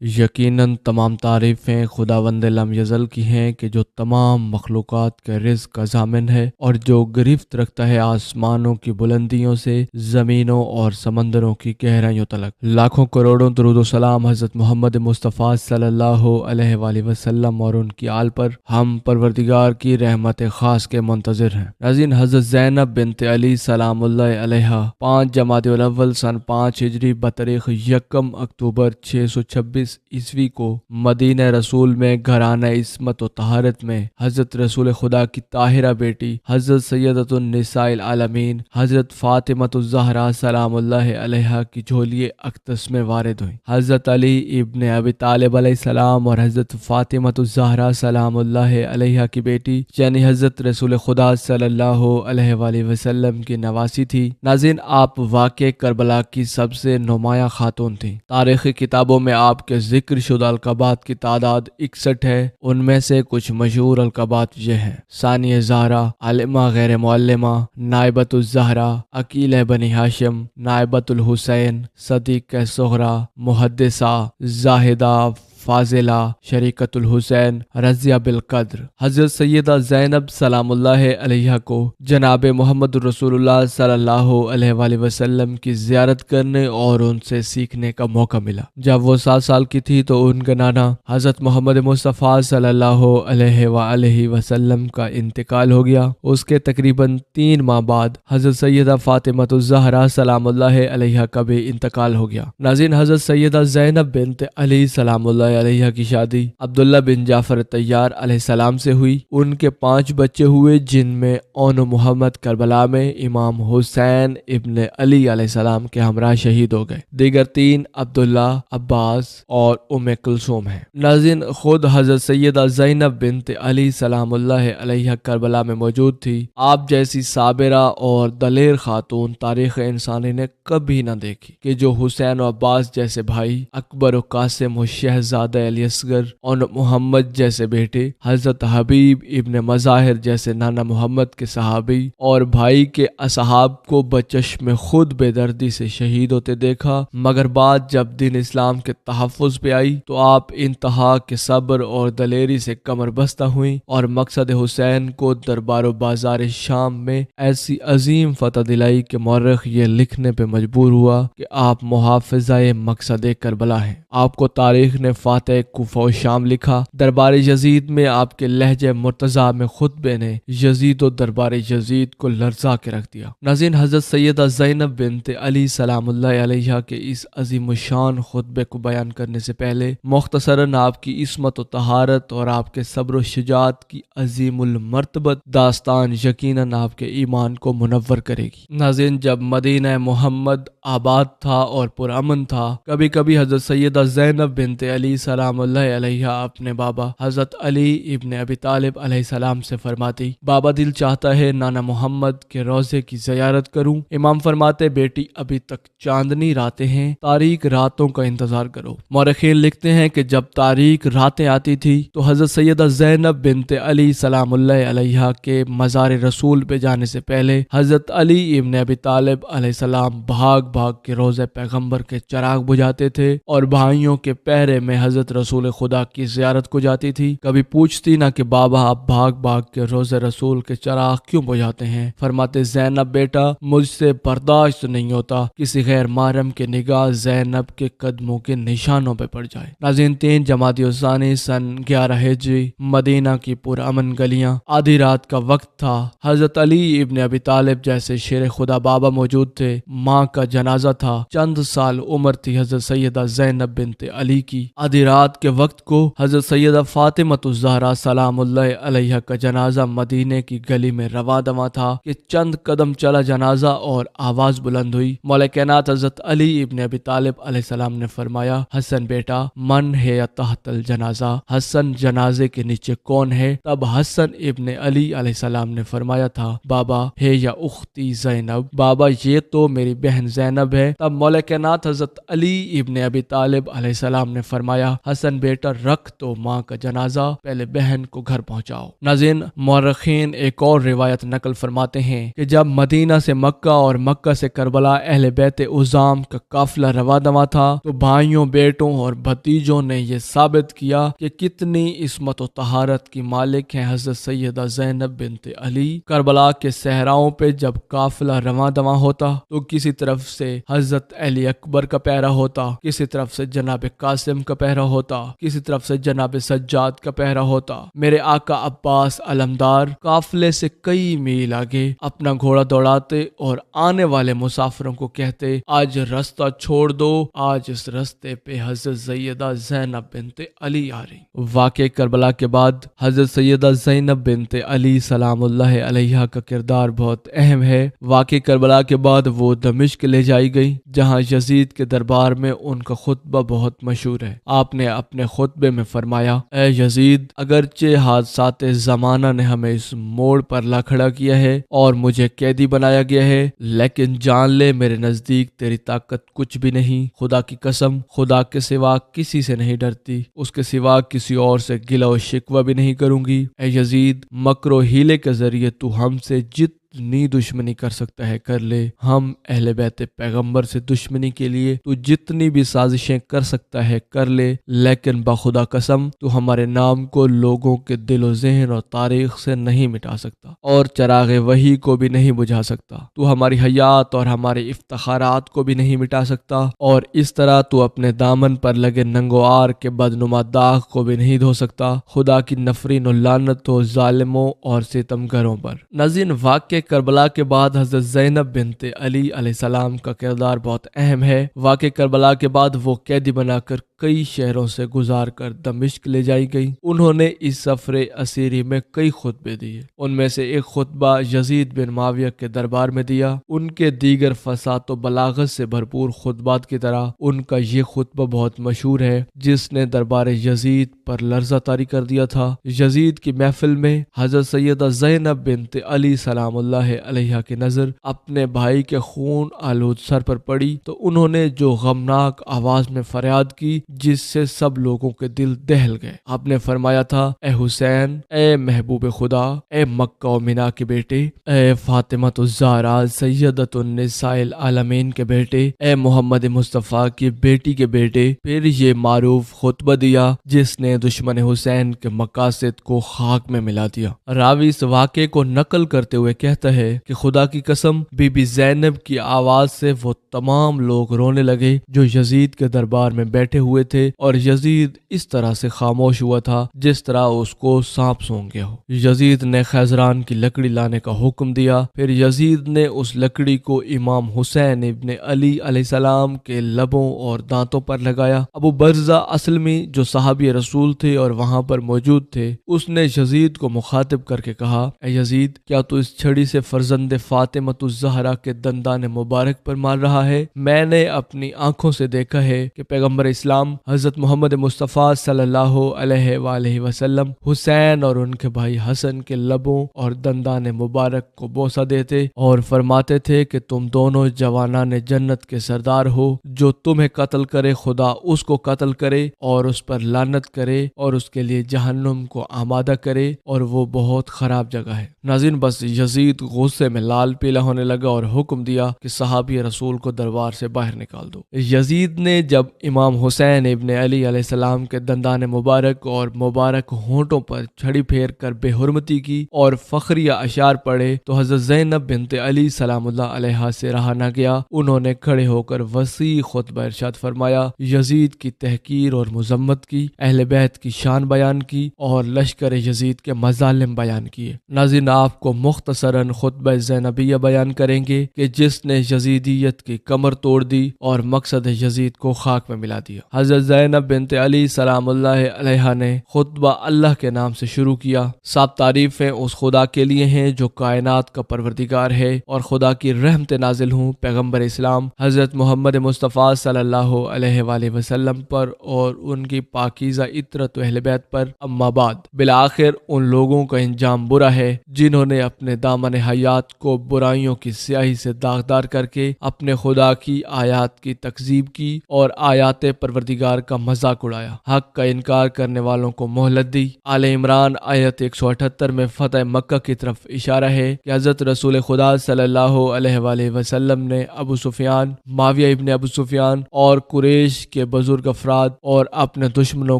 یقیناً تمام تعریفیں خداوند لم یزل کی ہیں کہ جو تمام مخلوقات کے رزق کا ضامن ہے اور جو گرفت رکھتا ہے آسمانوں کی بلندیوں سے زمینوں اور سمندروں کی گہرائیوں تلک۔ لاکھوں کروڑوں درود و سلام حضرت محمد مصطفیٰ صلی اللہ علیہ وآلہ وسلم اور ان کی آل پر، ہم پروردگار کی رحمت خاص کے منتظر ہیں۔ ناظرین، حضرت زینب بنت علی سلام اللہ علیہا 5 جمادی الاول سن 5 ہجری بتاریخ 1 اکتوبر 626 عیسوی کو مدینہ رسول میں گھرانہ عصمت و طہارت میں حضرت رسول خدا کی طاہرہ بیٹی حضرت سیدۃ النساء العالمین حضرت فاطمۃ الزہرا سلام اللہ علیہا کی جھولی اقدس میں وارد ہوئی۔ حضرت علی ابن ابی طالب علیہ السلام اور حضرت فاطمۃ الزہرا سلام اللہ علیہا کی بیٹی یعنی حضرت رسول خدا صلی اللہ علیہ وآلہ وسلم کی نواسی تھی۔ ناظرین، آپ واقع کربلا کی سب سے نمایاں خاتون تھیں۔ تاریخی کتابوں میں آپ کے ذکر شدہ القابات کی تعداد 61 ہے۔ ان میں سے کچھ مشہور القابات یہ ہیں: ثانیہ زہرا، عالمہ غیر معلمہ، نائبۃ الزہرا، عقیلہ بنی ہاشم، نائبۃ الحسین، صدیقہ صغریٰ، محدثہ، زاہدہ، فاضلہ، شریکۃ الحسین، رضیہ بالقدر۔ حضرت سیدہ زینب سلام اللہ علیہا کو جناب محمد رسول اللہ صلی اللہ علیہ وآلہ وسلم کی زیارت کرنے اور ان سے سیکھنے کا موقع ملا۔ جب وہ 7 سال کی تھی تو ان کا نانا حضرت محمد مصطفیٰ صلی اللہ علیہ وآلہ وسلم کا انتقال ہو گیا۔ اس کے تقریباً 3 ماہ بعد حضرت سیدہ فاطمۃ الزہرا سلام اللہ علیہا کا بھی انتقال ہو گیا۔ ناظرین، حضرت سیدہ زینب بنت علی سلام اللہ علیہ کی شادی عبداللہ بن جعفر طیار علیہ السلام سے ہوئی۔ ان کے 5 بچے ہوئے، جن میں اون محمد کربلا میں امام حسین ابن علی علیہ السلام کے ہمراہ شہید ہو گئے۔ دیگر 3 عبداللہ، عباس اور ام کلثوم ہیں۔ ناظرین، خود حضرت سیدہ زینب بنت علی سلام اللہ علیہ کربلا میں موجود تھی۔ آپ جیسی صابرہ اور دلیر خاتون تاریخ انسانی نے کبھی نہ دیکھی کہ جو حسین و عباس جیسے بھائی، اکبر و قاسم و شہزادہ علی اصغر اور محمد جیسے بیٹے، حضرت حبیب ابن مظاہر جیسے نانا محمد کے صحابی اور بھائی کے اصحاب کو بچشم خود بے دردی سے شہید ہوتے دیکھا، مگر بعد جب دین اسلام کے تحفظ پہ آئی تو آپ انتہا کے صبر اور دلیری سے کمر بستہ ہوئیں اور مقصد حسین کو دربار و بازار شام میں ایسی عظیم فتح دلائی کہ مورخ یہ لکھنے پہ مجبور ہوا کہ آپ محافظہ مقصد کربلا ہیں۔ آپ کو تاریخ نے فاتح کوفہ و شام لکھا۔ دربار یزید میں آپ کے لہجہ مرتضیٰ میں خطبے نے یزید و دربار یزید کو لرزا کے رکھ دیا۔ ناظرین، حضرت سیدہ زینب بنت علی سلام اللہ علیہ کے اس عظیم الشان خطبے کو بیان کرنے سے پہلے مختصراً آپ کی عصمت و طہارت اور آپ کے صبر و شجاعت کی عظیم المرتبت داستان یقیناً آپ کے ایمان کو منور کرے گی۔ ناظرین، جب مدینہ محمد آباد تھا اور پرامن تھا، کبھی کبھی حضرت سیدہ زینب بنت علی سلام اللہ علیہ اپنے بابا حضرت علی ابن ابی طالب علیہ السلام سے فرماتی: بابا، دل چاہتا ہے نانا محمد کے روضے کی زیارت کروں۔ امام فرماتے: بیٹی، ابھی تک چاندنی راتیں ہیں، تاریک راتوں کا انتظار کرو۔ مورخین لکھتے ہیں کہ جب تاریک راتیں آتی تھی تو حضرت سیدہ زینب بنت علی سلام اللہ علیہ کے مزار رسول پہ جانے سے پہلے حضرت علی ابن ابی طالب علیہ السلام بھاگ بھاگ کے روضہ پیغمبر کے چراغ بجھاتے تھے اور بھائیوں کے پہرے میں حضرت رسول خدا کی زیارت کو جاتی تھی۔ کبھی پوچھتی نہ کہ بابا، آپ بھاگ بھاگ کے روضہ رسول کے چراغ کیوں بجھاتے ہیں؟ فرماتے: زینب بیٹا، مجھ سے برداشت نہیں ہوتا کسی غیر محرم کے نگاہ زینب کے قدموں کے نشانوں پہ پڑ جائے۔ ناظرین، 3 جمادی الثانی سن 11 ہجری مدینہ کی پرامن گلیاں، آدھی رات کا وقت تھا۔ حضرت علی ابن ابی طالب جیسے شیر خدا بابا موجود تھے۔ ماں کا جنازہ تھا۔ چند سال عمر تھی حضرت سیدہ زینب بنت علی کی۔ آدھی رات کے وقت کو حضرت سیدہ فاطمۃ الزہرا سلام اللہ علیہ کا جنازہ مدینے کی گلی میں رواں دواں تھا کہ چند قدم چلا جنازہ اور آواز بلند ہوئی۔ مولا کائنات حضرت علی ابن ابی طالب علیہ السلام نے فرمایا: حسن بیٹا، من ہے یا تحت الجنازہ؟ حسن، جنازے کے نیچے کون ہے؟ تب حسن ابن علی علیہ السلام نے فرمایا تھا: بابا، ہے یا اختی زینب؟ بابا، یہ تو میری بہن زینب ہے۔ تب مولا کائنات حضرت علی ابن ابی طالب علیہ السلام نے فرمایا: فرمایا حسن بیٹا رکھ تو ماں کا جنازہ، پہلے بہن کو گھر پہنچاؤ۔ ناظرین، مورخین ایک اور روایت نقل فرماتے ہیں کہ جب مدینہ سے مکہ اور مکہ سے کربلا اہل بیت عظام کا قافلہ رواں دواں تھا تو بھائیوں، بیٹوں اور بھتیجوں نے یہ ثابت کیا کہ کتنی عصمت و طہارت کی مالک ہیں حضرت سیدہ زینب بنت علی۔ کربلا کے صحراؤں پہ جب قافلہ رواں دواں ہوتا تو کسی طرف سے حضرت علی اکبر کا پہرا ہوتا، کسی طرف سے جناب قاسم کا پہرا ہوتا، کسی طرف سے جناب سجاد کا پہرا ہوتا۔ میرے آقا عباس علمدار قافلے سے کئی میل آگے اپنا گھوڑا دوڑاتے اور آنے والے مسافروں کو کہتے آج رستہ چھوڑ دو، آج اس رستے پہ حضرت سیدہ زینب بنت علی آ رہی۔ واقع کربلا کے بعد حضرت سیدہ زینب بنت علی سلام اللہ علیہا کا کردار بہت اہم ہے۔ واقع کربلا کے بعد وہ دمشق لے جائی گئی جہاں یزید کے دربار میں ان کا خطبہ بہت مشہور ہے۔ آپ نے اپنے خطبے میں فرمایا، اے یزید، اگرچہ حادثات زمانہ نے ہمیں اس موڑ پر لا کھڑا کیا ہے اور مجھے قیدی بنایا گیا ہے، لیکن جان لے میرے نزدیک تیری طاقت کچھ بھی نہیں۔ خدا کی قسم، خدا کے سوا کسی سے نہیں ڈرتی، اس کے سوا کسی اور سے گلہ و شکوہ بھی نہیں کروں گی۔ اے یزید، مکر و ہیلے کے ذریعے تو ہم سے جتنی دشمنی کر سکتا ہے کر لے، ہم اہل بیت پیغمبر سے دشمنی کے لیے تو جتنی بھی سازشیں کر سکتا ہے کر لے، لیکن بخدا قسم تو ہمارے نام کو لوگوں کے دل و ذہن اور تاریخ سے نہیں مٹا سکتا اور چراغ وحی کو بھی نہیں بجھا سکتا۔ تو ہماری حیات اور ہمارے افتخارات کو بھی نہیں مٹا سکتا، اور اس طرح تو اپنے دامن پر لگے ننگوار کے بدنما داغ کو بھی نہیں دھو سکتا۔ خدا کی نفرین و لعنت ہو ظالموں اور ستمگروں پر۔ ناظرین، واقع کربلا کے بعد حضرت زینب بنت علی علیہ السلام کا کردار بہت اہم ہے۔ واقع کربلا کے بعد وہ قیدی بنا کر کئی شہروں سے گزار کر دمشق لے جائی گئی۔ انہوں نے اس سفر اسیری میں کئی خطبے دیے، ان میں سے ایک خطبہ یزید بن معاویہ کے دربار میں دیا۔ ان کے دیگر فساد و بلاغت سے بھرپور خطبات کی طرح ان کا یہ خطبہ بہت مشہور ہے جس نے دربار یزید پر لرزہ طاری کر دیا تھا۔ یزید کی محفل میں حضرت سیدہ زینب بنت علی سلام اللہ علیہا کی نظر اپنے بھائی کے خون آلود سر پر پڑی تو انہوں نے جو غمناک آواز میں فریاد کی جس سے سب لوگوں کے دل دہل گئے۔ آپ نے فرمایا تھا، اے حسین، اے محبوب خدا، اے مکہ و مینا کے بیٹے، اے فاطمہ الزہرا سیدۃ النساء العالمین کے بیٹے، اے محمد مصطفیٰ کی بیٹی کے بیٹے۔ پھر یہ معروف خطبہ دیا جس نے دشمن حسین کے مقاصد کو خاک میں ملا دیا۔ راوی اس واقعے کو نقل کرتے ہوئے کہتا ہے کہ خدا کی قسم بی بی زینب کی آواز سے وہ تمام لوگ رونے لگے جو یزید کے دربار میں بیٹھے ہوئے تھے، اور یزید اس طرح سے خاموش ہوا تھا جس طرح اس کو سانپ سونگ گیا ہو۔ یزید نے خیزران کی لکڑی لانے کا حکم دیا، پھر یزید نے اس لکڑی کو امام حسین ابن علی علیہ السلام کے لبوں اور دانتوں پر لگایا۔ ابو برزہ اسلمی جو صحابی رسول تھے اور وہاں پر موجود تھے، اس نے یزید کو مخاطب کر کے کہا، اے یزید، کیا تو اس چھڑی سے فرزند فاطمہ الزہرا کے دندان مبارک پر مار رہا ہے؟ میں نے اپنی آنکھوں سے دیکھا ہے کہ پیغمبر اسلام حضرت محمد مصطفیٰ صلی اللہ علیہ وآلہ وسلم حسین اور ان کے بھائی حسن کے لبوں اور دندان مبارک کو بوسہ دیتے اور فرماتے تھے کہ تم دونوں جوانان جنت کے سردار ہو، جو تمہیں قتل کرے خدا اس کو قتل کرے اور اس پر لعنت کرے اور اس کے لیے جہنم کو آمادہ کرے، اور وہ بہت خراب جگہ ہے۔ ناظرین، بس یزید غصے میں لال پیلا ہونے لگا اور حکم دیا کہ صحابی رسول کو دربار سے باہر نکال دو۔ یزید نے جب امام حسین ابن علی علیہ السلام کے دندان مبارک اور مبارک ہونٹوں پر چھڑی پھیر کر بے حرمتی کی اور فخریہ اشعار پڑھے تو حضرت زینب بنت علی سلام اللہ علیہا سے رہا نہ گیا۔ انہوں نے کھڑے ہو کر وسیع خطبہ ارشاد فرمایا، یزید کی تحقیر اور مذمت کی، اہل بیت کی شان بیان کی اور لشکر یزید کے مظالم بیان کیے۔ ناظرین، آپ کو مختصراً خطبہ زینبیہ بیان کریں گے کہ جس نے یزیدیت کی کمر توڑ دی اور مقصد یزید کو خاک میں ملا دیا۔ حضرت زینب بنت علی سلام اللہ علیہا نے خطبہ اللہ کے نام سے شروع کیا۔ سب تعریفیں اس خدا کے لیے ہیں جو کائنات کا پروردگار ہے، اور خدا کی رحمت نازل ہوں پیغمبر اسلام حضرت محمد مصطفیٰ صلی اللہ علیہ وآلہ وسلم پر اور ان کی پاکیزہ فطرت و اہل بیت پر۔ اما بعد، بالآخر ان لوگوں کا انجام برا ہے جنہوں نے اپنے دامن حیات کو برائیوں کی سیاہی سے داغدار کر کے اپنے خدا کی آیات کی تکذیب کی اور آیات پروردگار کا مذاق اڑایا، حق کا انکار کرنے والوں کو مہلت دی۔ آل عمران آیت 178 میں فتح مکہ کی طرف اشارہ ہے کہ حضرت رسول خدا صلی اللہ علیہ وآلہ وسلم نے ابو سفیان، معاویہ ابن ابو سفیان اور قریش کے بزرگ افراد اور اپنے دشمنوں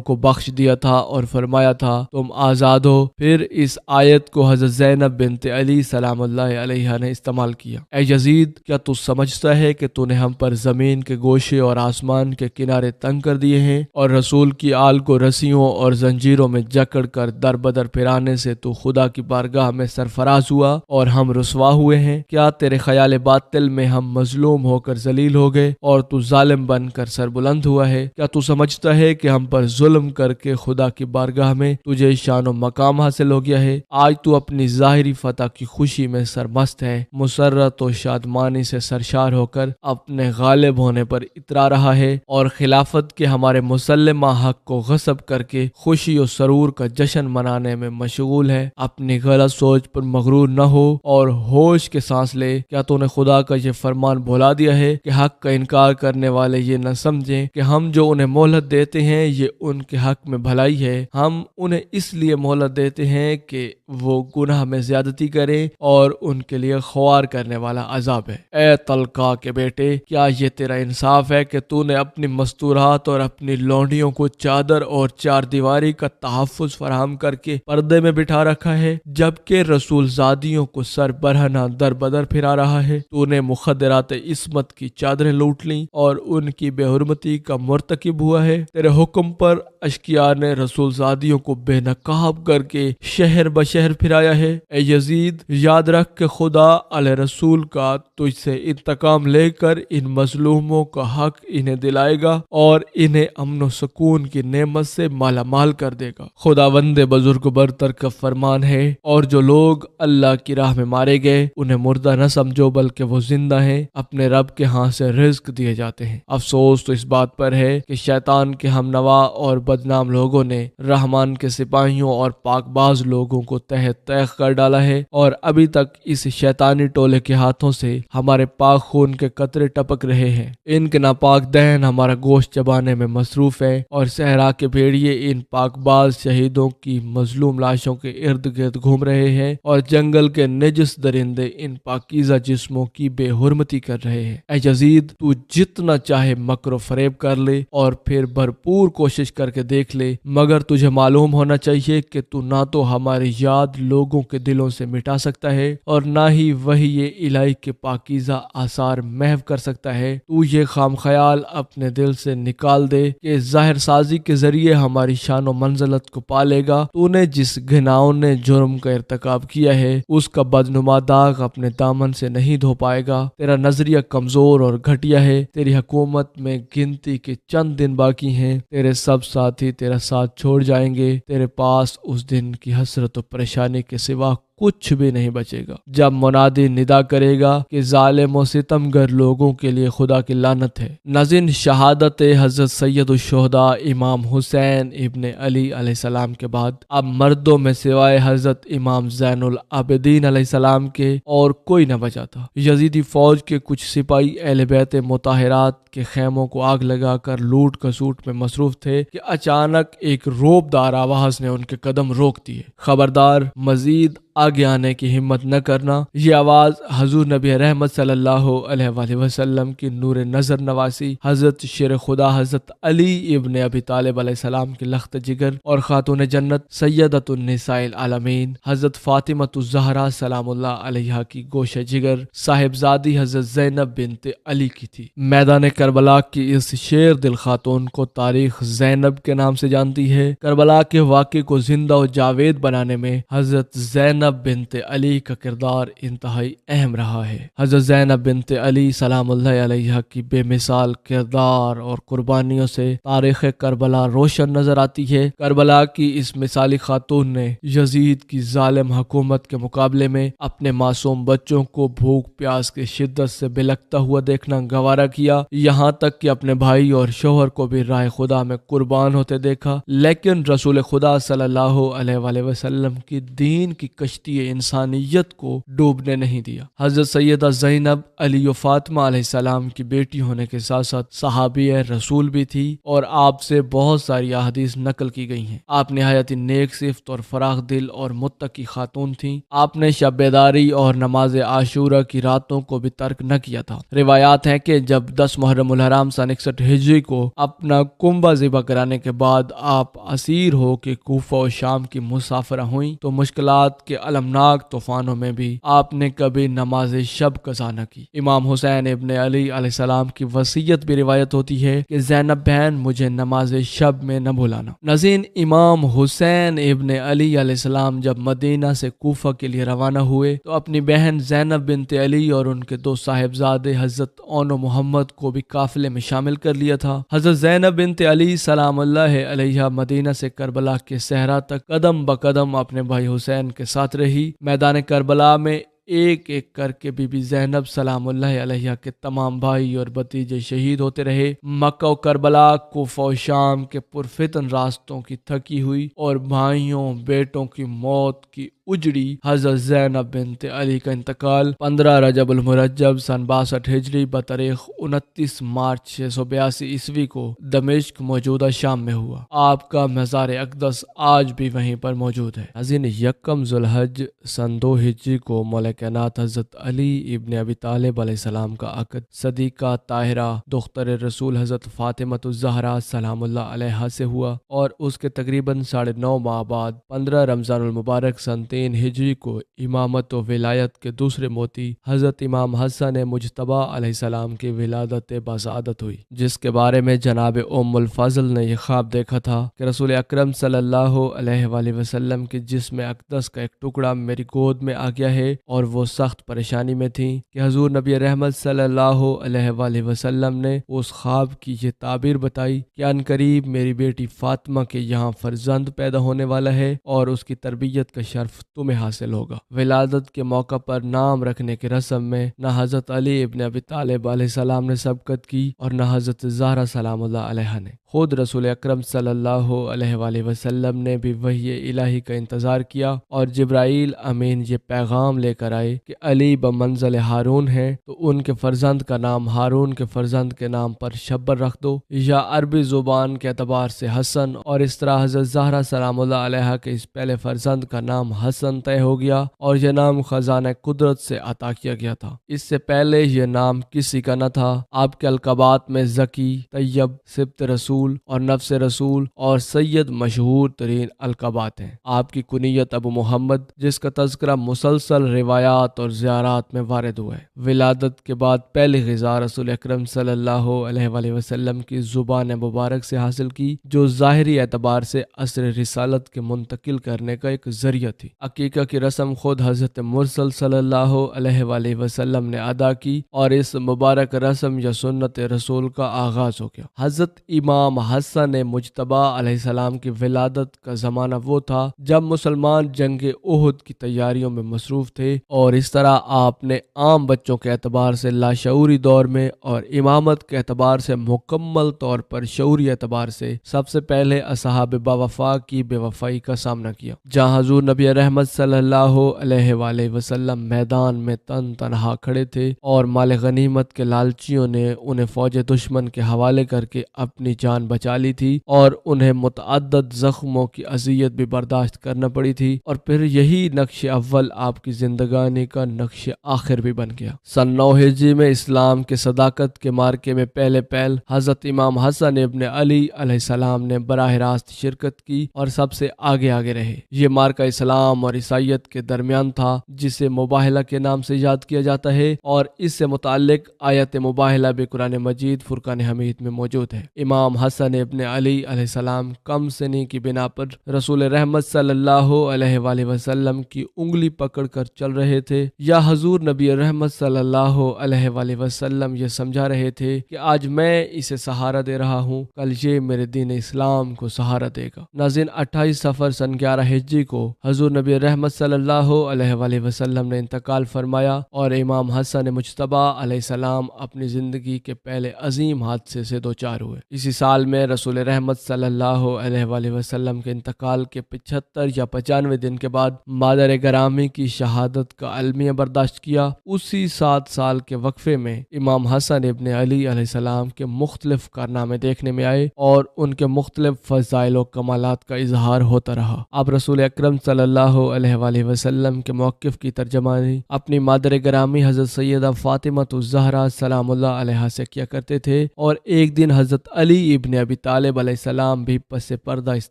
کو بخش دیا تھا اور فرمایا تھا تم آزاد ہو۔ پھر اس آیت کو حضرت زینب بنت علی سلام اللہ علیہ نے استعمال کیا۔ اے یزید، کیا تو سمجھتا ہے کہ تو نے ہم پر زمین کے گوشے اور آسمان کے کنارے تنگ کر دیے ہیں اور رسول کی آل کو رسیوں اور زنجیروں میں جکڑ کر در بدر پھرانے سے تو خدا کی بارگاہ میں سرفراز ہوا اور ہم رسوا ہوئے ہیں؟ کیا تیرے خیال باطل میں ہم مظلوم ہو کر ذلیل ہو گئے اور تو ظالم بن کر سربلند ہوا ہے؟ کیا تو سمجھتا ہے کہ ہم پر ظلم کر کے خدا کی بارگاہ میں تجھے شان و مقام حاصل ہو گیا ہے؟ آج تو اپنی ظاہری فتح کی خوشی میں سرمست ہے، مسرت و شادمانی سے سرشار ہو کر اپنے غالب ہونے پر اترا رہا ہے اور خلافت کے ہمارے مسلمہ حق کو غصب کر کے خوشی و سرور کا جشن منانے میں مشغول ہے۔ اپنی غلط سوچ پر مغرور نہ ہو اور ہوش کے سانس لے۔ کیا تو نے خدا کا یہ فرمان بھلا دیا ہے کہ حق کا انکار کرنے والے یہ نہ سمجھیں کہ ہم جو انہیں مہلت دیتے ہیں یہ ان کے حق میں بھلائی ہے؟ ہم انہیں اس لیے مہلت دیتے ہیں کہ وہ گناہ میں زیادتی کریں اور ان کے لیے خوار کرنے والا عذاب ہے۔ اے طلقہ کے بیٹے، کیا یہ تیرا انصاف ہے کہ تو نے اپنی مستورات اور اپنی لونڈیوں کو چادر اور چار دیواری کا تحفظ فراہم کر کے پردے میں بٹھا رکھا ہے جبکہ رسول زادیوں کو سر برہنہ در بدر پھرا رہا ہے؟ تو نے مخدرات عصمت کی چادریں لوٹ لیں اور ان کی بے حرمتی کا مرتکب ہوا ہے۔ تیرے حکم پر اشکیار نے رسول زادیوں کو بے نقاب کر کے شہر بشہر پھرایا ہے۔ اے یزید، یاد رکھ کہ خدا علیہ رسول کا تجھ سے انتقام لے کر ان مظلوموں کا حق انہیں دلائے گا اور انہیں امن و سکون کی نعمت سے مالا مال کر دے گا۔ خداوند بزرگ برتر کا فرمان ہے، اور جو لوگ اللہ کی راہ میں مارے گئے انہیں مردہ نہ سمجھو بلکہ وہ زندہ ہیں، اپنے رب کے ہاں سے رزق دیے جاتے ہیں۔ افسوس تو اس بات پر ہے کہ شیطان کے ہم نوا اور بدنام لوگوں نے رحمان کے سپاہیوں اور پاک باز لوگوں کو تحت تیغ کر ڈالا ہے اور ابھی تک اس شیطانی ٹولے کے ہاتھوں سے ہمارے پاک خون کے قطرے ٹپک رہے ہیں۔ ان کے ناپاک دہن ہمارا گوشت چبانے میں مصروف ہے اور صحرا کے بھیڑیے ان پاک باز شہیدوں کی مظلوم لاشوں کے ارد گرد گھوم رہے ہیں اور جنگل کے نجس درندے ان پاکیزہ جسموں کی بے حرمتی کر رہے ہیں۔ اے یزید، تو جتنا چاہے مکر و فریب کر لے اور پھر بھرپور کوشش کر کے دیکھ لے، مگر تجھے معلوم ہونا چاہیے کہ تو نہ تو ہماری یاد لوگوں کے دلوں سے مٹا سکتا ہے اور نہ ہی وہی یہ الہی کے پاکیزہ آثار محو کر سکتا ہے۔ تو یہ خام خیال اپنے دل سے نکال دے کہ ظاہر سازی کے ذریعے ہماری شان و منزلت کو پالے گا۔ تو نے جس گھناؤنے جرم کا ارتکاب کیا ہے اس کا بدنما داغ اپنے دامن سے نہیں دھو پائے گا۔ تیرا نظریہ کمزور اور گھٹیا ہے، تیری حکومت میں گنتی کے چند دن باقی ہیں، تیرے سب ساتھی تیرا ساتھ چھوڑ جائیں گے، تیرے پاس اس دن کی حسرت و پریشانی کے سوا کچھ بھی نہیں بچے گا جب منادی ندا کرے گا کہ ظالم و ستمگر لوگوں کے لیے خدا کی لعنت ہے۔ ناظرین، شہادت حضرت سید الشہداء امام حسین ابن علی علیہ السلام کے بعد اب مردوں میں سوائے حضرت امام زین العابدین علیہ السلام کے اور کوئی نہ بچا تھا۔ یزیدی فوج کے کچھ سپاہی اہل بیت مطہرات کے خیموں کو آگ لگا کر لوٹ کسوٹ میں مصروف تھے کہ اچانک ایک روبدار آواز نے ان کے قدم روک دیے۔ خبردار، مزید آگے آنے کی ہمت نہ کرنا۔ یہ آواز حضور نبی رحمت صلی اللہ علیہ وآلہ وسلم کی نور نظر نواسی حضرت شیر خدا حضرت علی ابن ابی طالب علیہ السلام کی لخت جگر اور خاتون جنت سیدۃ النساء العالمین حضرت فاطمۃ الزہرا سلام اللہ علیہا کی گوشہ جگر صاحبزادی حضرت زینب بنت علی کی تھی۔ میدان کربلا کی اس شیر دل خاتون کو تاریخ زینب کے نام سے جانتی ہے۔ کربلا کے واقعے کو زندہ و جاوید بنانے میں حضرت زینب زینب بنت علی کا کردار انتہائی اہم رہا ہے۔ حضرت زینب بنت علی سلام اللہ علیہ کی بے مثال کردار اور قربانیوں سے تاریخ کربلا روشن نظر آتی ہے۔ کربلا کی اس مثالی خاتون نے یزید کی ظالم حکومت کے مقابلے میں اپنے معصوم بچوں کو بھوک پیاس کی شدت سے بلکتا ہوا دیکھنا گوارا کیا، یہاں تک کہ اپنے بھائی اور شوہر کو بھی راہ خدا میں قربان ہوتے دیکھا، لیکن رسول خدا صلی اللہ علیہ وآلہ وسلم کی دین کی کشتی انسانیت کو ڈوبنے نہیں دیا۔ حضرت سیدہ زینب علی و فاطمہ علیہ السلام کی بیٹی ہونے کے ساتھ ساتھ صحابیہ رسول بھی تھی اور آپ سے بہت ساری احادیث نقل کی گئی ہیں۔ آپ نہایت نیک صفت اور فراخ دل اور متقی خاتون تھیں۔ آپ نے شب بیداری اور نماز عاشورہ کی راتوں کو بھی ترک نہ کیا تھا۔ روایات ہیں کہ جب 10 محرم الحرام سن 61 ہجری کو اپنا کنبہ ذبح کرانے کے بعد آپ اسیر ہو کے کوفہ و شام کی مسافرہ ہوئیں تو مشکلات کے المناک طوفانوں میں بھی آپ نے کبھی نماز شب قضا نہ کی۔ امام حسین ابن علی علیہ السلام کی وصیت بھی روایت ہوتی ہے کہ زینب بہن مجھے نماز شب میں نہ بھولانا۔ ناظرین، امام حسین ابن علی علیہ السلام جب مدینہ سے کوفہ کے لیے روانہ ہوئے تو اپنی بہن زینب بنت علی اور ان کے 2 صاحبزادے حضرت اون و محمد کو بھی قافلے میں شامل کر لیا تھا۔ حضرت زینب بنت علی سلام اللہ علیہ مدینہ سے کربلا کے صحرا تک قدم بقدم اپنے بھائی حسین کے ساتھ رہی۔ میدان کربلا میں ایک ایک کر کے بی بی زینب سلام اللہ علیہ کے تمام بھائی اور بھتیجے شہید ہوتے رہے۔ مکہ و کربلا، کوفہ و شام کے پرفتن راستوں کی تھکی ہوئی اور بھائیوں بیٹوں کی موت کی اجڑی حضرت زینب بنت علی کا انتقال 15 رجب المرجب سن 62 ہجری بتاریخ 29 مارچ 682 عیسوی کو دمشق موجودہ شام میں ہوا۔ آپ کا مزار اقدس آج بھی وہیں پر موجود ہے۔ ناظرین، یکم ذوالحج سن 2 ہجری کو مولا کائنات حضرت علی ابن ابی طالب علیہ السلام کا عقد صدیقہ طاہرہ دختر رسول حضرت فاطمہ الزہرا سلام اللہ علیہا سے ہوا اور اس کے تقریباً 9.5 ماہ بعد 15 رمضان المبارک سن 3 ہجری کو امامت و ولایت کے دوسرے موتی حضرت امام حسن مجتبی علیہ السلام کی ولادت بسعادت ہوئی، جس کے بارے میں جناب ام الفضل نے یہ خواب دیکھا تھا کہ رسول اکرم صلی اللہ علیہ وآلہ وسلم کے جسم اقدس کا ایک ٹکڑا میری گود میں آ گیا ہے، اور وہ سخت پریشانی میں تھیں کہ حضور نبی رحمت صلی اللہ علیہ وآلہ وسلم نے اس خواب کی یہ تعبیر بتائی کہ ان قریب میری بیٹی فاطمہ کے یہاں فرزند پیدا ہونے والا ہے اور اس کی تربیت کا شرف تمہیں حاصل ہوگا۔ ولادت کے موقع پر نام رکھنے کی رسم میں نہ حضرت علی ابن ابی طالب علیہ السلام نے سبقت کی اور نہ حضرت زہرا سلام اللہ علیہا نے۔ خود رسول اکرم صلی اللہ علیہ وآلہ وسلم نے بھی وحی الہی کا انتظار کیا اور جبرائیل امین یہ پیغام لے کر آئے کہ علی بمنزل ہارون ہے تو ان کے فرزند کا نام ہارون کے فرزند کے نام پر شبر رکھ دو، یا عربی زبان کے اعتبار سے حسن، اور اس طرح حضرت زہرا سلام اللہ علیہا کے اس پہلے فرزند کا نام حسن طے ہو گیا اور یہ نام خزانہ قدرت سے عطا کیا گیا تھا۔ اس سے پہلے یہ نام کسی کا نہ تھا۔ آپ کے القابات میں ذکی، طیب، سبط رسول اور نفس رسول اور سید مشہور ترین القابات ہیں۔ آپ کی کنیت ابو محمد، جس کا تذکرہ مسلسل روایات اور زیارات میں وارد ہوا ہے۔ ولادت کے بعد پہلی غذا رسول اکرم صلی اللہ علیہ وآلہ وسلم کی زبان مبارک سے حاصل کی، جو ظاہری اعتبار سے اثر رسالت کے منتقل کرنے کا ایک ذریعہ تھی۔ عقیقہ کی رسم خود حضرت مرسل صلی اللہ علیہ وآلہ وسلم نے ادا کی اور اس مبارک رسم یا سنت رسول کا آغاز ہو گیا۔ حضرت امام حسن مجتبی علیہ السلام کی ولادت کا زمانہ وہ تھا جب مسلمان جنگ احد کی تیاریوں میں مصروف تھے، اور اس طرح آپ نے عام بچوں کے اعتبار سے لاشعوری دور میں اور امامت کے اعتبار سے مکمل طور پر شعوری اعتبار سے سب سے پہلے اصحاب باوفا کی بے وفائی کا سامنا کیا۔ جہاں حضور نبی رحمت صلی اللہ علیہ وآلہ وسلم میدان میں تنہا کھڑے تھے اور مال غنیمت کے لالچیوں نے انہیں فوج دشمن کے حوالے کر کے اپنی جان بچا لی تھی اور انہیں متعدد زخموں کی اذیت بھی برداشت کرنا پڑی تھی، اور پھر یہی نقش اول آپ کی زندگانی کا نقش آخر بھی بن گیا۔ سن 9 ہجری میں اسلام کے صداقت کے مارکے میں پہلے پہل حضرت امام حسن ابن علی علیہ السلام نے براہ راست شرکت کی اور سب سے آگے رہے۔ یہ مارکہ اسلام اور عیسائیت کے درمیان تھا، جسے مباہلہ کے نام سے یاد کیا جاتا ہے، اور اس سے متعلق آیت مباہلہ بھی قرآن مجید فرقان حمید میں موجود ہے۔ امام حسن حسن ابن علی علیہ السلام کم سنی کی بنا پر رسول رحمت صلی اللہ علیہ وآلہ وسلم کی انگلی پکڑ کر چل رہے تھے، یا حضور نبی رحمت صلی اللہ علیہ وآلہ وسلم یہ سمجھا رہے تھے کہ آج میں اسے سہارا دے رہا ہوں، کل یہ میرے دین اسلام کو سہارا دے گا۔ ناظرین، 28 صفر سن 11 ہجری کو حضور نبی رحمت صلی اللہ علیہ وآلہ وسلم نے انتقال فرمایا اور امام حسن مجتبی علیہ السلام اپنی زندگی کے پہلے عظیم حادثے سے دوچار ہوئے۔ اسی سال میں رسول رحمت صلی اللہ علیہ وآلہ وسلم کے انتقال کے 75 یا 95 دن کے بعد مادر گرامی کی شہادت کا المیہ برداشت کیا۔ اسی 7 سال کے وقفے میں امام حسن ابن علی علیہ السلام کے مختلف کارنامے دیکھنے میں آئے اور ان کے مختلف فضائل و کمالات کا اظہار ہوتا رہا۔ آپ رسول اکرم صلی اللہ علیہ وآلہ وسلم کے موقف کی ترجمانی اپنی مادر گرامی حضرت سیدہ فاطمہ الزہرا سلام اللہ علیہا سے کیا کرتے تھے، اور ایک دن حضرت علی ابن ابی طالب علیہ السلام بھی پس پردہ اس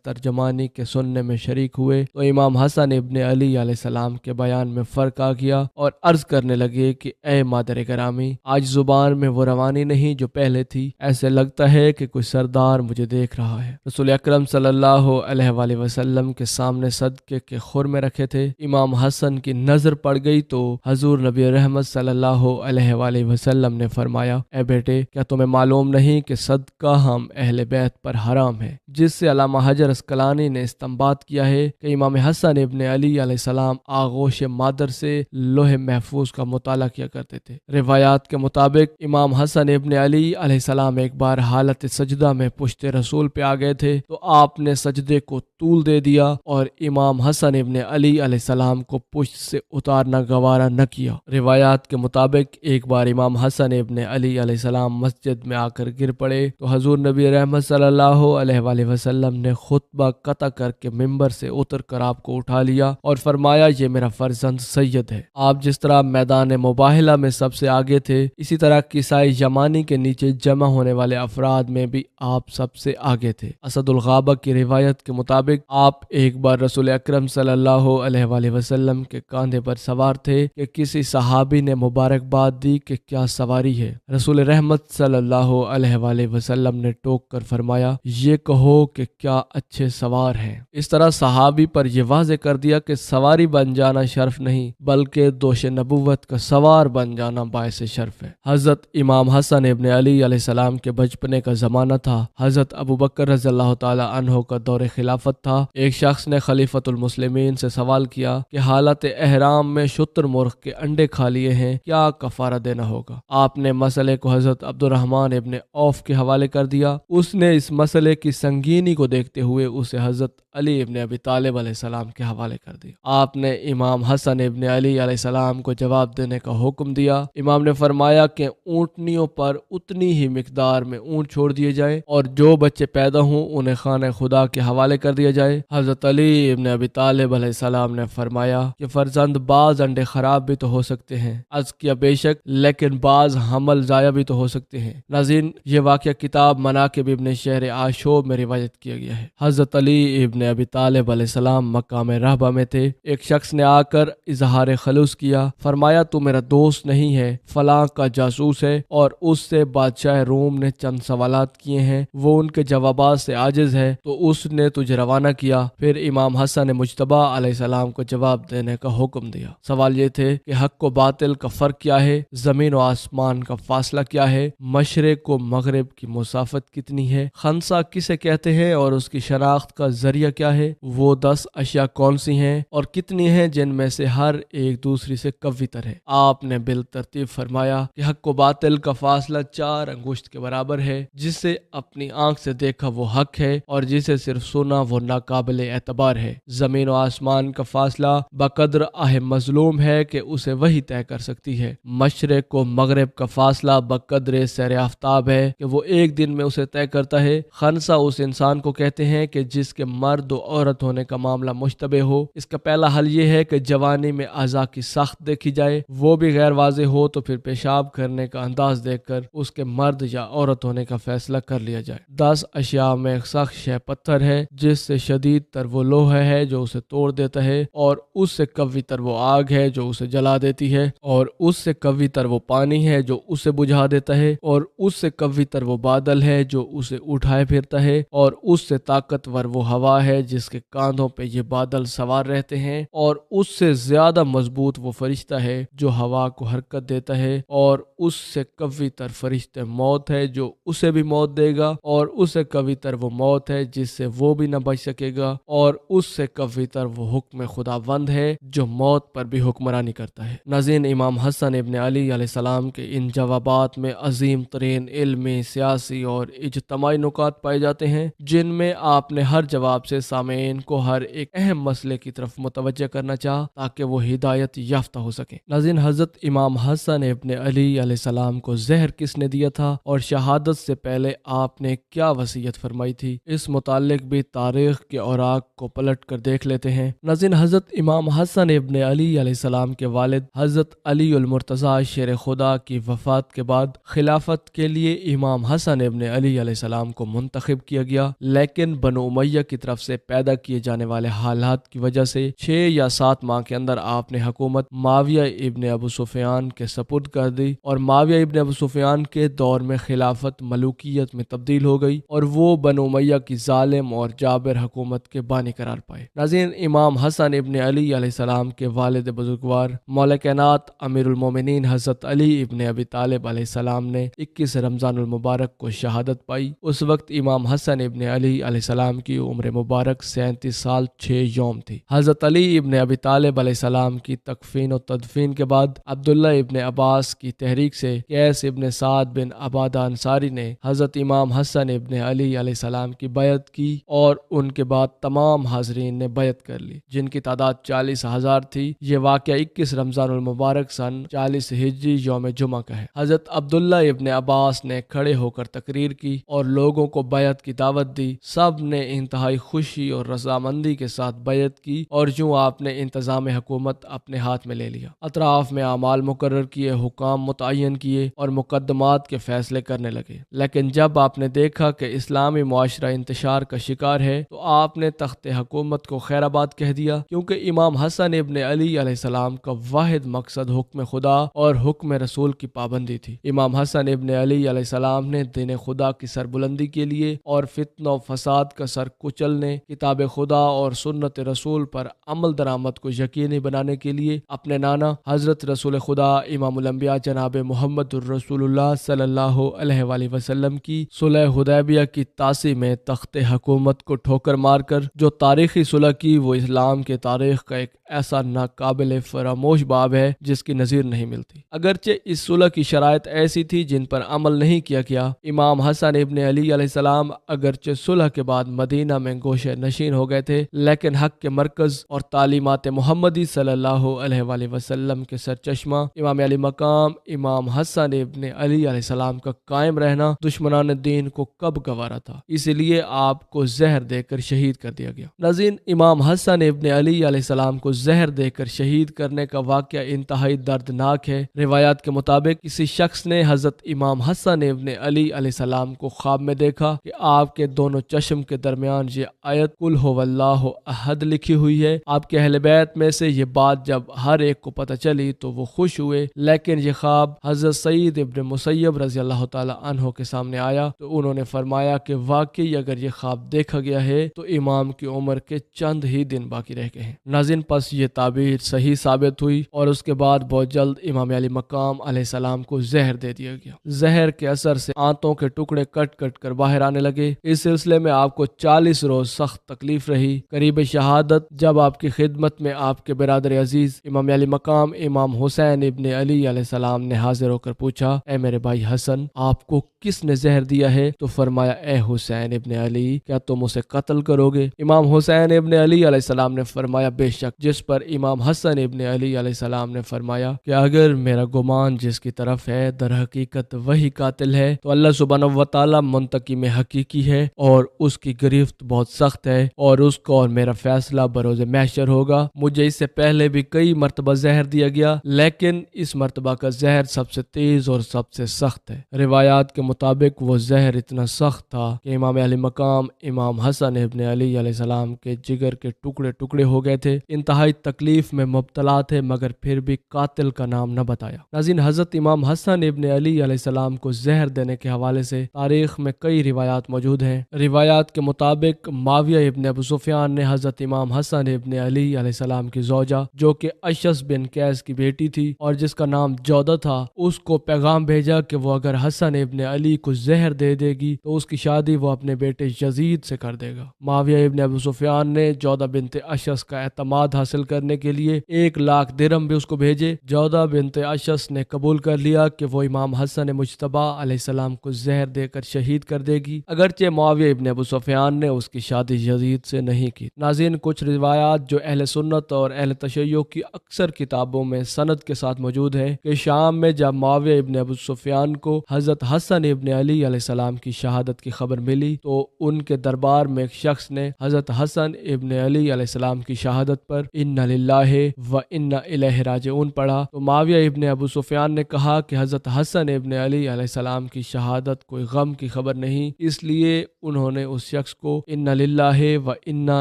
ترجمانی کے سننے میں شریک ہوئے تو امام حسن ابن علی علیہ السلام کے بیان میں فرق آ گیا اور عرض کرنے لگے کہ اے مادر گرامی، آج زبان میں وہ روانی نہیں جو پہلے تھی، ایسے لگتا ہے کہ کوئی سردار مجھے دیکھ رہا ہے۔ رسول اکرم صلی اللہ علیہ وآلہ وسلم کے سامنے صدقے کے خرمے رکھے تھے۔ امام حسن کی نظر پڑ گئی تو حضور نبی رحمت صلی اللہ علیہ وآلہ وسلم نے فرمایا، اے بیٹے، کیا تمہیں معلوم نہیں کہ صدقہ ہم اہل بیت پر حرام ہے؟ جس سے علامہ حجر اسقلانی نے استنباط کیا ہے کہ امام حسن ابن علی علیہ السلام آغوش مادر سے لوح محفوظ کا مطالعہ کیا کرتے تھے۔ روایات کے مطابق امام حسن ابن علی علیہ السلام ایک بار حالت سجدہ میں پشت رسول پہ آ گئے تھے تو آپ نے سجدے کو طول دے دیا اور امام حسن ابن علی علیہ السلام کو پشت سے اتارنا گوارا نہ کیا۔ روایات کے مطابق ایک بار امام حسن ابن علی علیہ السلام مسجد میں آ کر گر پڑے تو حضور نبی رحمت صلی اللہ علیہ وآلہ وسلم نے خطبہ قطع کر کے ممبر سے اتر کر آپ کو اٹھا لیا اور فرمایا، یہ میرا فرزند سید ہے۔ آپ جس طرح میدان مباہلہ میں سب سے آگے تھے، اسی طرح کسائے یمانی کے نیچے جمع ہونے والے افراد میں بھی آپ سب سے آگے تھے۔ اسد الغابہ کی روایت کے مطابق آپ ایک بار رسول اکرم صلی اللہ علیہ وآلہ وسلم کے کاندھے پر سوار تھے کہ کسی صحابی نے مبارکباد دی کہ کیا سواری ہے۔ رسول رحمت صلی اللہ علیہ وآلہ وسلم نے ٹوک کر فرمایا، یہ کہو کہ کیا اچھے سوار ہیں۔ اس طرح صحابی پر یہ واضح کر دیا کہ سواری بن جانا شرف نہیں بلکہ دوش نبوت کا سوار بن جانا باعث شرف ہے۔ حضرت امام حسن ابن علی علیہ السلام کے بچپنے کا زمانہ تھا۔ حضرت ابو بکر رضی اللہ تعالی عنہ کا دور خلافت تھا۔ ایک شخص نے خلیفۃ المسلمین سے سوال کیا کہ حالت احرام میں شتر مرغ کے انڈے کھا لیے ہیں، کیا کفارہ دینا ہوگا؟ آپ نے مسئلے کو حضرت عبد الرحمن ابن عوف کے حوالے کر دیا۔ اس نے اس مسئلے کی سنگینی کو دیکھتے ہوئے اسے حضرت علی ابن ابی طالب علیہ السلام کے حوالے کر دیا۔ آپ نے امام حسن ابن علی علیہ السلام کو جواب دینے کا حکم دیا۔ امام نے فرمایا کہ اونٹنیوں پر اتنی ہی مقدار میں اونٹ چھوڑ دیے جائیں اور جو بچے پیدا ہوں انہیں خانہ خدا کے حوالے کر دیا جائے۔ حضرت علی ابن ابی طالب علیہ السلام نے فرمایا کہ فرزند، بعض انڈے خراب بھی تو ہو سکتے ہیں، عرض کیا بے شک، لیکن بعض حمل ضائع بھی تو ہو سکتے ہیں۔ ناظرین، یہ واقعہ کتاب مناقب ابن شہر عاشوب میں روایت کیا گیا ہے۔ حضرت علی ابن ابی طالب علیہ السلام مقام رہبہ میں تھے۔ ایک شخص نے آ کر اظہار خلوص کیا، فرمایا تو میرا دوست نہیں ہے، فلاں کا جاسوس ہے، اور اس سے بادشاہ روم نے چند سوالات کیے ہیں، وہ ان کے جوابات سے عاجز ہے تو اس نے تجھے روانہ کیا۔ پھر امام حسن مجتبی علیہ السلام کو جواب دینے کا حکم دیا۔ سوال یہ تھے کہ حق و باطل کا فرق کیا ہے، زمین و آسمان کا فاصلہ کیا ہے، مشرق و مغرب کی مسافت کتنی ہے، خنسا کسے کہتے ہیں اور اس کی شناخت کا ذریعہ کیا ہے، وہ 10 اشیاء کون سی ہیں اور کتنی ہیں جن میں سے ہر ایک دوسری سے قوی تر ہے۔ آپ نے بالترتیب فرمایا کہ حق و باطل کا فاصلہ 4 انگشت کے برابر ہے، جسے اپنی آنکھ سے دیکھا وہ حق ہے اور جسے صرف سنا وہ ناقابل اعتبار ہے۔ زمین و آسمان کا فاصلہ بقدر آہ مظلوم ہے کہ اسے وہی طے کر سکتی ہے۔ مشرق و مغرب کا فاصلہ بقدر سیر آفتاب ہے کہ وہ ایک دن میں اسے طے کرتا ہے۔ خنسا اس انسان کو کہتے ہیں کہ جس کے مرد و عورت ہونے کا معاملہ مشتبہ ہو۔ اس کا پہلا حل یہ ہے کہ جوانی میں اعضاء کی ساخت دیکھی جائے، وہ بھی غیر واضح ہو تو پھر پیشاب کرنے کا انداز دیکھ کر اس کے مرد یا عورت ہونے کا فیصلہ کر لیا جائے۔ 10 اشیاء میں سخت شے پتھر ہے، جس سے شدید تر وہ لوہا ہے جو اسے توڑ دیتا ہے، اور اس سے قوی تر وہ آگ ہے جو اسے جلا دیتی ہے، اور اس سے قوی تر وہ پانی ہے جو اسے بجھا دیتا ہے، اور اس سے قوی تر وہ بادل ہے جو جو اسے اٹھائے پھرتا ہے، اور اس سے طاقتور وہ ہوا ہے جس کے کاندھوں پہ یہ بادل سوار رہتے ہیں، اور اس سے زیادہ مضبوط وہ فرشتہ ہے جو ہوا کو حرکت دیتا ہے، اور اس سے قوی تر فرشتہ موت ہے جو اسے بھی موت دے گا، اور اس سے قوی تر وہ موت ہے جس سے وہ بھی نہ بچ سکے گا، اور اس سے قوی تر وہ حکم خداوند ہے جو موت پر بھی حکمرانی کرتا ہے۔ ناظرین، امام حسن ابن علی علیہ السلام کے ان جوابات میں عظیم ترین علمی، سیاسی اور اجتماعی نکات پائے جاتے ہیں، جن میں آپ نے ہر جواب سے سامعین کو ہر ایک اہم مسئلے کی طرف متوجہ کرنا چاہا تاکہ وہ ہدایت یافتہ ہو سکیں۔ ناظرین، حضرت امام حسن ابن علی علیہ السلام کو زہر کس نے دیا تھا اور شہادت سے پہلے آپ نے کیا وصیت فرمائی تھی، اس متعلق بھی تاریخ کے اوراق کو پلٹ کر دیکھ لیتے ہیں۔ ناظرین، حضرت امام حسن ابن علی علیہ السلام کے والد حضرت علی المرتضی شیر خدا کی وفات کے بعد خلافت کے لیے امام حسن ابن علی علیہ السلام کو منتخب کیا گیا، لیکن بنو امیہ کی طرف سے پیدا کیے جانے والے حالات کی وجہ سے 6 یا 7 ماہ کے اندر آپ نے حکومت معاویہ ابن ابو سفیان کے سپرد کر دی، اور معاویہ ابن ابو سفیان کے دور میں خلافت ملوکیت میں تبدیل ہو گئی اور وہ بنو امیہ کی ظالم اور جابر حکومت کے بانی قرار پائے۔ ناظرین، امام حسن ابن علی علیہ السلام کے والد بزرگوار مولا کائنات امیر المومنین حضرت علی ابن ابی طالب علیہ السلام نے 21 رمضان المبارک کو شہادت پائی۔ اس وقت امام حسن ابن علی علیہ السلام کی عمر مبارک 37 سال 6 یوم تھی۔ حضرت علی ابن ابی طالب علیہ السلام کی تکفین و تدفین کے بعد عبداللہ ابن عباس کی تحریک سے قیس ابن سعد بن عبادہ انصاری نے حضرت امام حسن ابن علی علیہ السلام کی بیعت کی، اور ان کے بعد تمام حاضرین نے بیعت کر لی، جن کی تعداد 40,000 تھی۔ یہ واقعہ 21 رمضان المبارک سن 40 ہجری یوم جمعہ کا ہے۔ حضرت عبداللہ ابن عباس نے کھڑے ہو کر تقریر کی اور لوگوں کو بیعت کی دعوت دی۔ سب نے انتہائی خوشی اور رضامندی کے ساتھ بیعت کی، اور یوں آپ نے انتظام حکومت اپنے ہاتھ میں لے لیا۔ اطراف میں اعمال مقرر کیے، حکام متعین کیے اور مقدمات کے فیصلے کرنے لگے۔ لیکن جب آپ نے دیکھا کہ اسلامی معاشرہ انتشار کا شکار ہے تو آپ نے تخت حکومت کو خیر آباد کہہ دیا، کیونکہ امام حسن ابن علی علیہ السلام کا واحد مقصد حکم خدا اور حکم رسول کی پابندی تھی۔ امام حسن ابن علی علیہ السلام نے دین خدا کی سربلندی کے لیے اور فتنہ و فساد کا سر کچلنے، کتاب خدا اور سنت رسول پر عمل درآمد کو یقینی بنانے کے لیے اپنے نانا حضرت رسول خدا امام الانبیاء جناب محمد الرسول اللہ صلی اللہ علیہ وآلہ وسلم کی صلح حدیبیہ کی تاسی میں تخت حکومت کو ٹھوکر مار کر جو تاریخی صلح کی، وہ اسلام کے تاریخ کا ایک ایسا ناقابل فراموش باب ہے جس کی نظیر نہیں ملتی۔ اگرچہ اس صلح کی شرائط ایسی تھی جن پر عمل نہیں کیا گیا۔ امام حسن ابن علی علیہ السلام اگرچہ صلح کے بعد مدینہ میں گوشہ نشین ہو گئے تھے، لیکن حق کے مرکز اور تعلیمات محمدی صلی اللہ علیہ وآلہ وسلم کے سرچشمہ امام علی مقام امام حسن ابن علی علیہ السلام کا قائم رہنا دشمنان دین کو کب گوارا تھا، اسی لیے آپ کو زہر دے کر شہید کر دیا گیا۔ ناظرین، امام حسن ابن علی علیہ السلام کو زہر دے کر شہید کرنے کا واقعہ انتہائی دردناک ہے۔ روایات کے مطابق کسی شخص نے حضرت امام حسن ابن علی علیہ السلام کو خواب میں دیکھا کہ آپ کے دونوں چشم کے درمیان یہ آیت قل هو اللہ احد لکھی ہوئی ہے۔ آپ کے اہل بیت میں سے یہ بات جب ہر ایک کو پتہ چلی تو وہ خوش ہوئے، لیکن یہ خواب حضرت سعید ابن مسیب رضی اللہ تعالی عنہ کے سامنے آیا تو انہوں نے فرمایا کہ واقعی اگر یہ خواب دیکھا گیا ہے تو امام کی عمر کے چند ہی دن باقی رہ گئے ہیں۔ ناظرین، پس یہ تعبیر صحیح ثابت ہوئی اور اس کے بعد بہت جلد امام علی مقام علیہ السلام کو زہر دے دیا گیا۔ زہر کے اثر سے آنتوں کے ٹکڑے کٹ کٹ کر باہر آنے لگے۔ اس سلسلے میں آپ کو 40 روز سخت تکلیف رہی۔ قریب شہادت جب آپ کی خدمت میں آپ کے برادر عزیز امام علی مقام امام حسین ابن علی علیہ السلام نے حاضر ہو کر پوچھا، اے میرے بھائی حسن، آپ کو کس نے زہر دیا ہے؟ تو فرمایا، اے حسین ابن علی، کیا تم اسے قتل کرو گے؟ امام حسین ابن علی علیہ السلام نے فرمایا، بے شک۔ جس پر امام حسن ابن علی علیہ السلام نے فرمایا کہ اگر میرا گمان جس کی طرف ہے در حقیقت وہی قاتل ہے تو اللہ سبحانہ و تعالی منتقم حقیقی ہے اور اس کی گرفت بہت سخت ہے اور اس کو اور میرا فیصلہ بروز محشر ہوگا۔ مجھے اس سے پہلے بھی کئی مرتبہ زہر دیا گیا، لیکن اس مرتبہ کا زہر سب سے تیز اور سب سے سخت ہے۔ روایات کے مطابق وہ زہر اتنا سخت تھا کہ امام علی مقام امام حسن ابن علی علیہ السلام کے جگر کے ٹکڑے ٹکڑے ہو گئے تھے۔ انتہائی تکلیف میں مبتلا تھے مگر پھر بھی قاتل کا نام نہ بتایا۔ ناظرین، حضرت امام حسن ابن علی علیہ السلام کو زہر دینے کے حوالے سے تاریخ تاریخ میں کئی روایات موجود ہیں۔ روایات کے مطابق معاویہ ابن ابو سفیان نے حضرت امام حسن ابن علی علیہ السلام کی زوجہ جو کہ اشعث بن قیس کی بیٹی تھی اور جس کا نام جودہ تھا، اس کو پیغام بھیجا کہ وہ اگر حسن ابن علی کو زہر دے دے گی تو اس کی شادی وہ اپنے بیٹے یزید سے کر دے گا۔ معاویہ ابن ابو سفیان نے جودہ بنت اشعث کا اعتماد حاصل کرنے کے لیے 1,00,000 درہم بھی اس کو بھیجے۔ جودہ بنت اشعث نے قبول کر لیا کہ وہ امام حسن مجتبی علیہ السلام کو زہر دے کر شہید کر دے گی، اگرچہ معاویہ ابن ابو سفیان نے اس کی شادی یزید سے نہیں کی۔ ناظرین، کچھ روایات جو اہل سنت اور اہل تشیع کی اکثر کتابوں میں سند کے ساتھ موجود ہے کہ شام میں جب معاویہ ابن ابو سفیان کو حضرت حسن ابن علی علیہ السلام کی شہادت کی خبر ملی تو ان کے دربار میں ایک شخص نے حضرت حسن ابن علی علیہ السلام کی شہادت پر انا للہ و انا الیہ راجعون پڑھا تو معاویہ ابن ابو سفیان نے کہا کہ حضرت حسن ابن علی علیہ السلام کی شہادت کوئی غم کی خبر نہیں، اس لیے انہوں نے اس شخص کو انا للہ و انا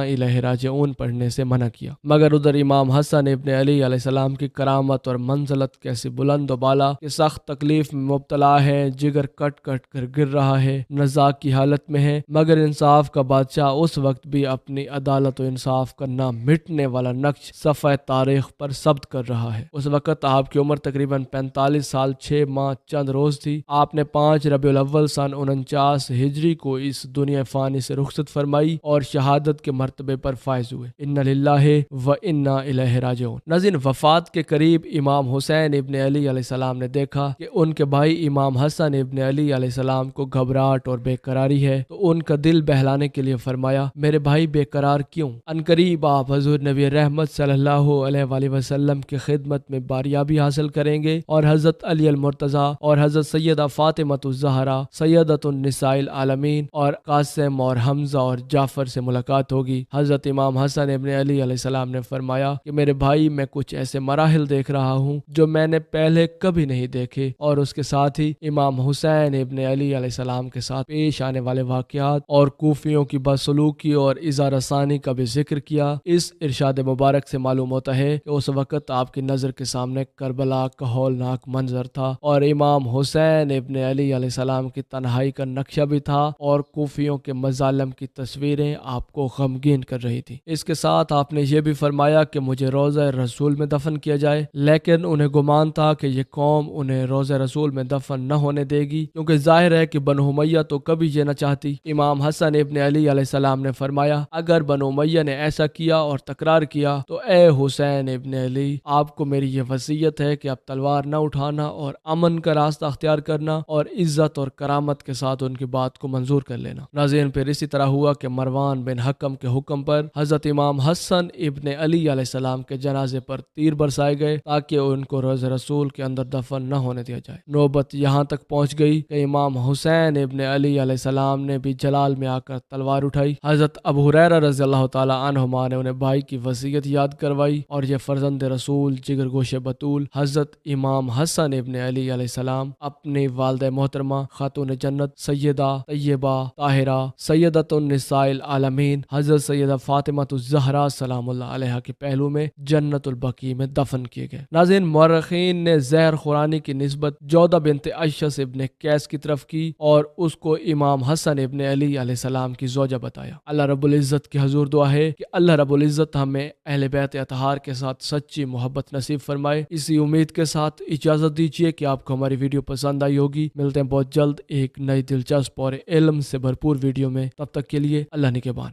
الیہ راجعون پڑھنے سے منع کیا۔ مگر ادھر امام حسن ابن علی علیہ السلام کی کرامت اور منزلت کیسی بلند و بالا کہ سخت تکلیف میں مبتلا ہے، جگر کٹ کٹ کر گر رہا ہے، نزاع کی حالت میں ہے، مگر انصاف کا بادشاہ اس وقت بھی اپنی عدالت و انصاف کا نہ مٹنے والا نقش صفحہ تاریخ پر ثبت کر رہا ہے۔ اس وقت آپ کی عمر تقریباً 45 سال 6 ماہ چند روز تھی۔ آپ نے 5 ربیع الاول سن 49 ہجری کو اس دنیا فانی سے رخصت فرمائی اور شہادت کے مرتبے پر فائز ہوئے۔ انا للہ و انا الیہ راجعون۔ ناظرین، وفات کے قریب امام حسین ابن علی علیہ السلام نے دیکھا کہ ان کے بھائی امام حسن ابن علی علیہ السلام کو گھبراہٹ اور بے قراری ہے تو ان کا دل بہلانے کے لیے فرمایا، میرے بھائی بے قرار کیوں؟ عنقریب آپ حضور نبی رحمت صلی اللہ علیہ وآلہ وسلم کی خدمت میں باریابی حاصل کریں گے اور حضرت علی المرتضیٰ اور حضرت سیدہ فاطمہ الزہرا سیدۃ النساء العالمین اور قاسم اور حمزہ اور جعفر سے ملاقات ہوگی۔ حضرت امام حسن ابن علی علیہ السلام نے فرمایا کہ میرے بھائی، میں کچھ ایسے مراحل دیکھ رہا ہوں جو میں نے پہلے کبھی نہیں دیکھے، اور اس کے ساتھ ہی امام حسین ابن علی علیہ السلام کے ساتھ پیش آنے والے واقعات اور کوفیوں کی بدسلوکی اور اظہار ثانی کا بھی ذکر کیا۔ اس ارشاد مبارک سے معلوم ہوتا ہے کہ اس وقت آپ کی نظر کے سامنے کربلا کا ہولناک منظر تھا اور امام حسین ابن علی علیہ السلام کی تنہائی کا نقشہ بھی تھا اور کوفیوں کے مظالم کی تصویریں آپ کو غمگین کر رہی تھی۔ اس کے ساتھ آپ نے یہ بھی فرمایا کہ مجھے روضہ رسول میں دفن کیا جائے، لیکن انہیں گمان تھا کہ یہ قوم انہیں روضہ رسول میں دفن نہ ہونے دے گی، کیونکہ ظاہر ہے کہ بنو امیہ تو کبھی یہ نہ چاہتی۔ امام حسن ابن علی علیہ السلام نے فرمایا، اگر بنو امیہ نے ایسا کیا اور تکرار کیا تو اے حسین ابن علی، آپ کو میری یہ وصیت ہے کہ اب تلوار نہ اٹھانا اور امن کا راستہ اختیار کرنا اور عزت اور کرامت کے ساتھ ان کی بات کو منظور کر لینا۔ ناظرین، پھر اسی طرح ہوا کہ مروان بن حکم کے حکم پر حضرت امام حسن ابن علی علیہ السلام کے جنازے پر تیر برسائے گئے تاکہ ان کو روضہ رسول کے اندر دفن نہ ہونے دیا جائے۔ نوبت یہاں تک پہنچ گئی کہ امام حسین ابن علی علیہ السلام نے بھی جلال میں آ کر تلوار اٹھائی۔ حضرت ابو ہریرہ رضی اللہ تعالی عنہما نے انہیں بھائی کی وصیت یاد کروائی اور یہ فرزند رسول جگر گوشے بطول حضرت امام حسن ابن علی علیہ السلام اپنی والدہ محترمہ خاتون جنت سیدہ طیبہ طاہرہ سیدۃ النساء العالمین حضرت سیدہ فاطمہ الزہرا سلام اللہ علیہا کے پہلو میں جنت البقیع میں دفن کیے گئے۔ ناظرین، مورخین نے زہر خورانی کی نسبت جودہ بنت اشعث ابن قیس کی طرف کی اور اس کو امام حسن ابن علی علیہ السلام کی زوجہ بتایا۔ اللہ رب العزت کی حضور دعا ہے کہ اللہ رب العزت ہمیں اہل بیت اطہار کے ساتھ سچی محبت نصیب فرمائے۔ اسی امید کے ساتھ اجازت دیجیے کہ آپ کو ہماری ویڈیو پسند آئی ہوگی۔ ملتے ہیں بہت جلد ایک نئی دلچسپ اور علم سے بھرپور ویڈیو میں، تب تک کے لیے اللہ نگہبان۔